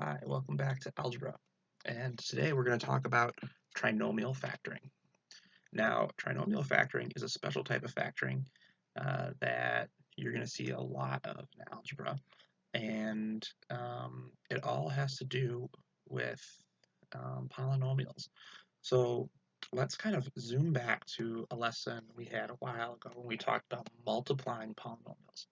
Hi, welcome back to Algebra. And today we're going to talk about trinomial factoring. Now, trinomial factoring is a special type of factoring that you're going to see a lot of in algebra. And it all has to do with polynomials. So let's kind of zoom back to a lesson we had a while ago when we talked about multiplying polynomials.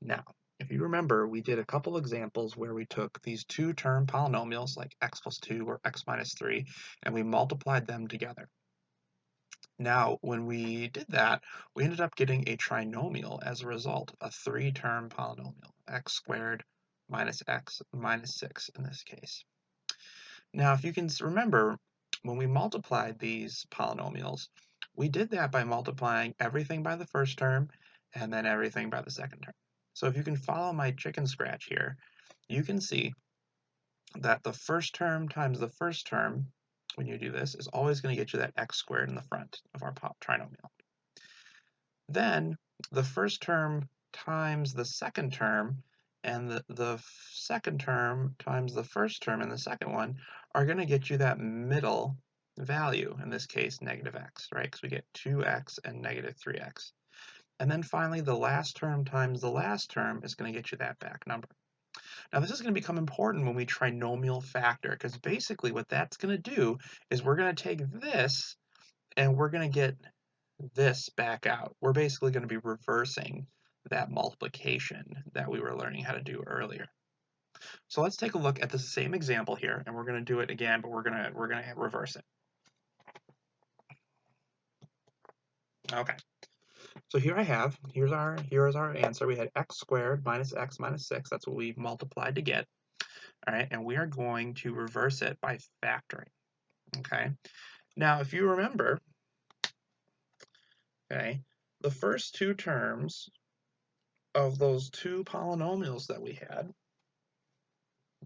Now, if you remember, we did a couple examples where we took these two-term polynomials like x plus 2 or x minus 3, and we multiplied them together. Now, when we did that, we ended up getting a trinomial as a result, a three-term polynomial, x squared minus x minus 6 in this case. Now, if you can remember, when we multiplied these polynomials, we did that by multiplying everything by the first term and then everything by the second term. So if you can follow my chicken scratch here, you can see that the first term times the first term, when you do this, is always going to get you that x squared in the front of our trinomial. Then the first term times the second term and the second term times the first term in the second one are going to get you that middle value, in this case negative x, right? Because we get 2x and negative 3x. And then finally, the last term times the last term is going to get you that back number. Now, this is going to become important when we trinomial factor, because basically what that's going to do is we're going to take this and we're going to get this back out. We're basically going to be reversing that multiplication that we were learning how to do earlier. So let's take a look at the same example here, and we're going to do it again, but we're going to reverse it. Okay. So here's our answer. We had x squared minus x minus 6. That's what we multiplied to get. All right, and we are going to reverse it by factoring. Okay. Now, if you remember, okay, the first two terms of those two polynomials that we had,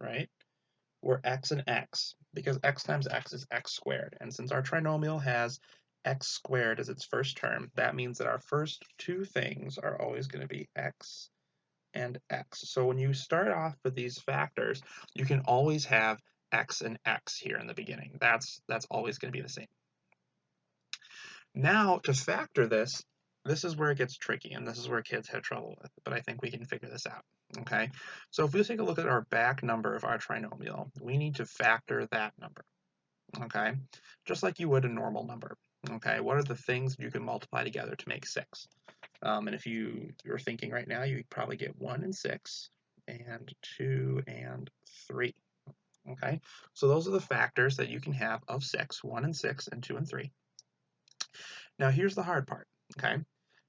right, were x and x, because x times x is x squared. And since our trinomial has x squared as its first term, that means that our first two things are always going to be x and x. So when you start off with these factors, you can always have x and x here in the beginning. That's always going to be the same. Now, to factor this is where it gets tricky, and this is where kids have trouble with, but I think we can figure this out, okay? So if we take a look at our back number of our trinomial, we need to factor that number, okay? Just like you would a normal number, okay? What are the things you can multiply together to make 6? And if you're thinking right now, you probably get 1 and 6, and 2 and 3, okay? So those are the factors that you can have of 6, 1 and 6, and 2 and 3. Now here's the hard part, okay?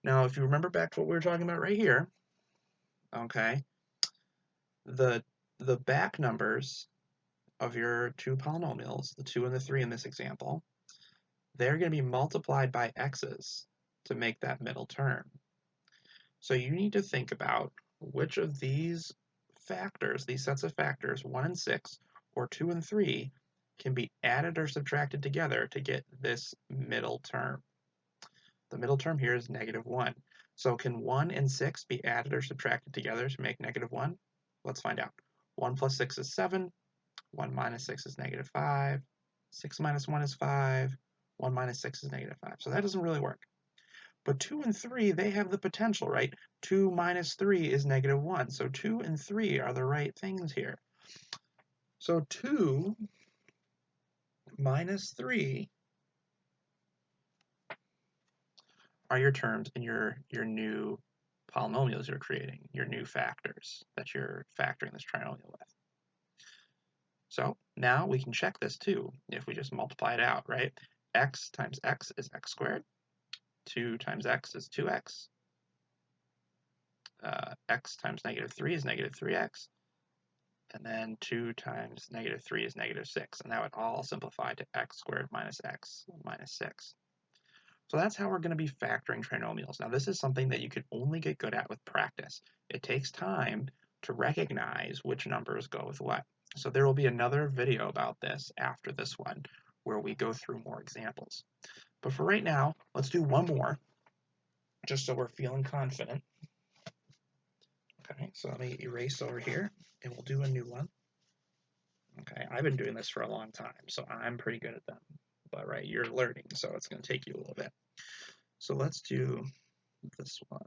Now if you remember back to what we were talking about right here, okay, the back numbers of your two polynomials, the 2 and the 3 in this example, they're going to be multiplied by x's to make that middle term. So you need to think about which of these factors, these sets of factors, 1 and 6 or 2 and 3, can be added or subtracted together to get this middle term. The middle term here is negative 1. So can 1 and 6 be added or subtracted together to make negative 1? Let's find out. 1 plus 6 is 7. 1 minus 6 is negative 5. 6 minus 1 is 5. 1 minus 6 is negative 5. So that doesn't really work. But 2 and 3, they have the potential, right? 2 minus 3 is negative 1. So 2 and 3 are the right things here. So 2 minus 3 are your terms in your new polynomials you're creating, your new factors that you're factoring this trinomial with. So now we can check this too if we just multiply it out, right? X times x is x squared. 2 times x is 2x. X times negative 3 is negative 3x. And then 2 times negative 3 is negative 6. And that would all simplify to x squared minus x minus 6. So that's how we're going to be factoring trinomials. Now this is something that you can only get good at with practice. It takes time to recognize which numbers go with what. So there will be another video about this after this one where we go through more examples. But for right now, let's do one more just so we're feeling confident. Okay, so let me erase over here and we'll do a new one. Okay, I've been doing this for a long time, so I'm pretty good at them. But right, you're learning, so it's going to take you a little bit. So let's do this one.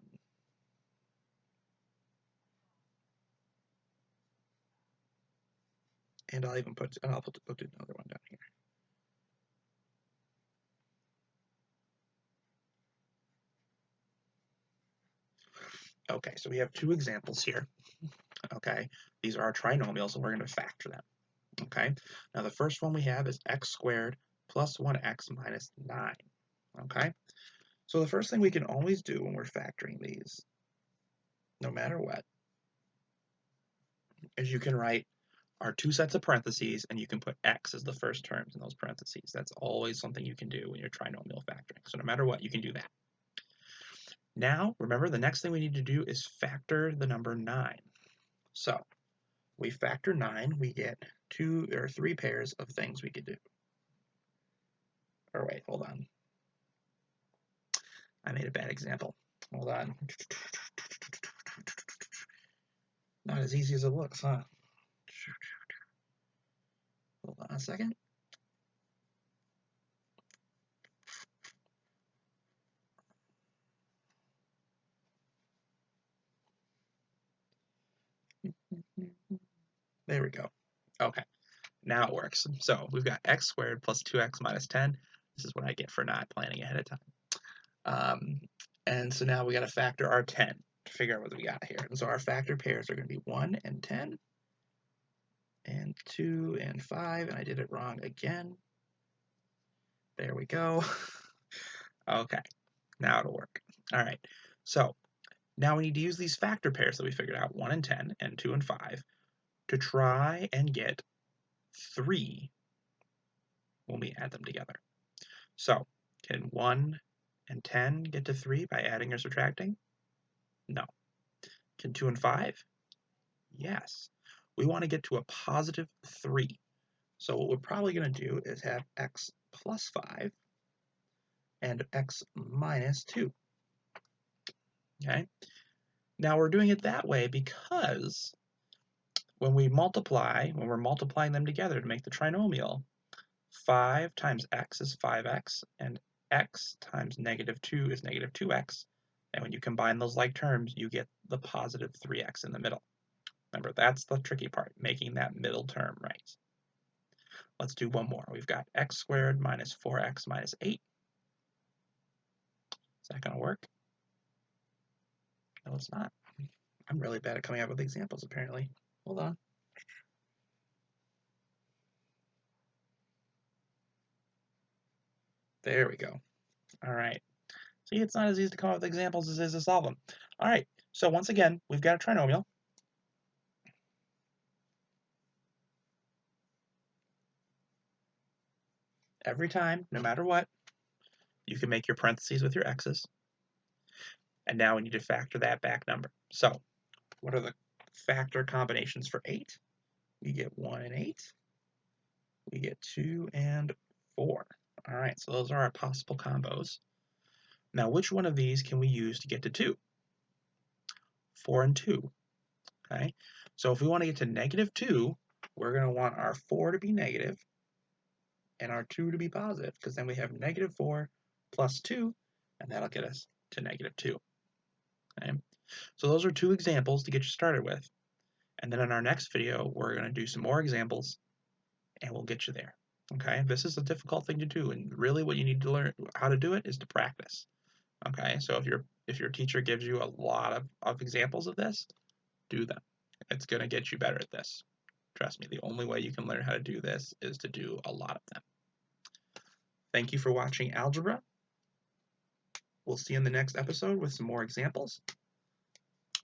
And I'll put another one down here. Okay, so we have two examples here. Okay, these are our trinomials, and we're going to factor them. Okay, now the first one we have is x squared plus 1x minus 9. Okay, so the first thing we can always do when we're factoring these, no matter what, is you can write our two sets of parentheses, and you can put x as the first terms in those parentheses. That's always something you can do when you're trinomial factoring. So no matter what, you can do that. Now, remember, the next thing we need to do is factor the number 9. So we factor 9, we get 2 or 3 pairs of things we could do. Or wait, hold on. I made a bad example. Hold on. Not as easy as it looks, huh? Hold on a second. There we go. Okay, now it works. So we've got x squared plus 2x minus 10. This is what I get for not planning ahead of time. And so now we got to factor our 10 to figure out what we got here. And so our factor pairs are going to be 1 and 10, and 2 and 5, and I did it wrong again. There we go. Okay, now it'll work. All right, so now we need to use these factor pairs that we figured out, 1 and 10 and 2 and 5, to try and get 3 when we add them together. So can 1 and 10 get to 3 by adding or subtracting? No. Can 2 and 5? Yes. We want to get to a positive 3. So what we're probably going to do is have x plus 5 and x minus 2. Okay? Now we're doing it that way because when we're multiplying them together to make the trinomial, 5 times x is 5x, and x times negative 2 is negative 2x. And when you combine those like terms, you get the positive 3x in the middle. Remember, that's the tricky part, making that middle term right. Let's do one more. We've got x squared minus 4x minus 8. Is that going to work? No, it's not. I'm really bad at coming up with examples, apparently. Hold on. There we go. All right. See, it's not as easy to come up with examples as it is to solve them. All right. So once again, we've got a trinomial. Every time, no matter what, you can make your parentheses with your x's. And now we need to factor that back number. So what are the factor combinations for 8? We get 1 and 8. We get 2 and 4. All right, so those are our possible combos. Now, which one of these can we use to get to 2? 4 and 2. Okay, so if we want to get to negative 2, we're going to want our 4 to be negative and our 2 to be positive, because then we have negative 4 plus 2, and that'll get us to negative 2. Okay, so those are 2 examples to get you started with. And then in our next video, we're going to do some more examples, and we'll get you there. Okay, this is a difficult thing to do, and really what you need to learn how to do it is to practice. Okay, so if your teacher gives you a lot of examples of this, do them. It's going to get you better at this. Trust me, the only way you can learn how to do this is to do a lot of them. Thank you for watching Algebra. We'll see you in the next episode with some more examples.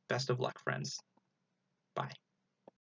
Best of luck, friends. Bye.